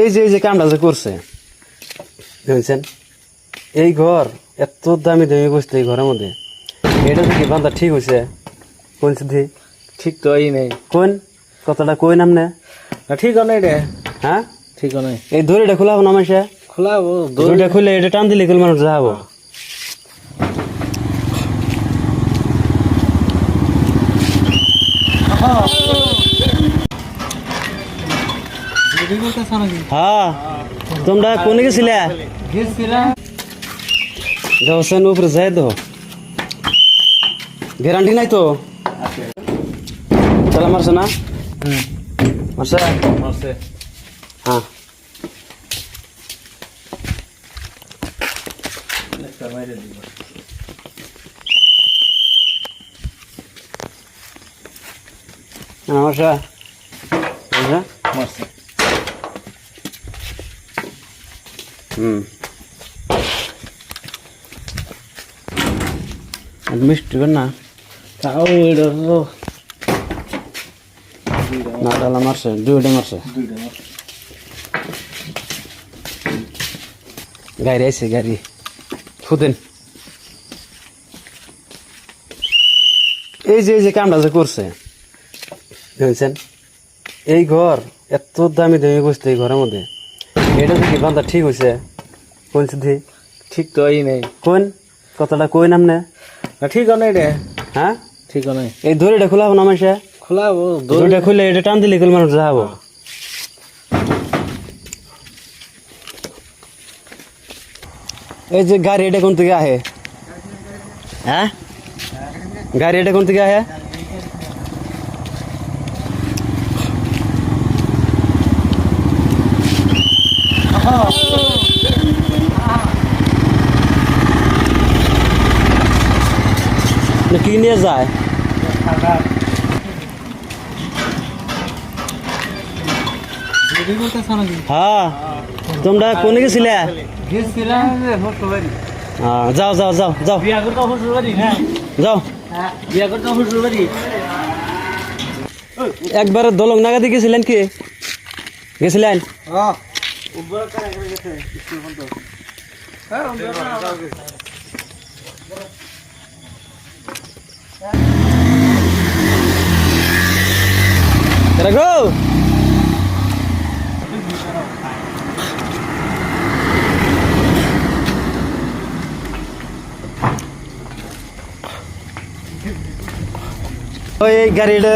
এই যে কামটা যে করছে বুঝছেন, এই ঘর এত দামি দামি বসতে এই ঘরের মধ্যে, এটা কি বান্ধা ঠিক হয়েছে? কোন সিদ্ধি ঠিক তো এই নেই, কোন কথাটা কই নামনে ঠিক নাই রে। হ্যাঁ ঠিক নাই, এই দড়িটা খোলা হবো না মাসে, খোলা দড়িটা খুলে এটা টান দিলে কুল মানুষ যাবো। হ্যাঁ তোমরা কোনে গেছিলে? যাওছেন উপরে যাই তো, গ্যারান্টি নাই তো? তালা মারছে না? মারছে মারছে। হ্যাঁ মারছে মারছে। মিষ্টি না তাও এটা তো না, তালা মারছে, দুইটা মারছে। দুইটা মারছে। গাড়ি আইছে, গাড়ি ফুদেন। এই যে কামটা যে করছে বুঝছেন, এই ঘর এত দামি দামি বসতে এই ঘরের মধ্যে, এটা কি বান্ধা ঠিক হয়েছে? কোন সিদ্ধি ঠিক তো এই নেই, কোন কথাটা কই নামনে ঠিক নাই রে। হ্যাঁ ঠিক নাই, এই দড়িটা খোলা হবো না মাসে, খোলা দড়িটা খুলে এটা টান দিলে কুল মানুষ যাবো। এই যে গাড়ি এটা কোন থেকে আহে? হ্যাঁ গাড়ি এটা কোন থেকে আহে? না কি নিয়ে যায়? হ্যাঁ তোমরা কোনে গেছিলে? যাও যাও যাও যাও যাও, একবার দলং নাগাদি গেছিলেন কি? গেছিলেন? গো ওই গাড়িটা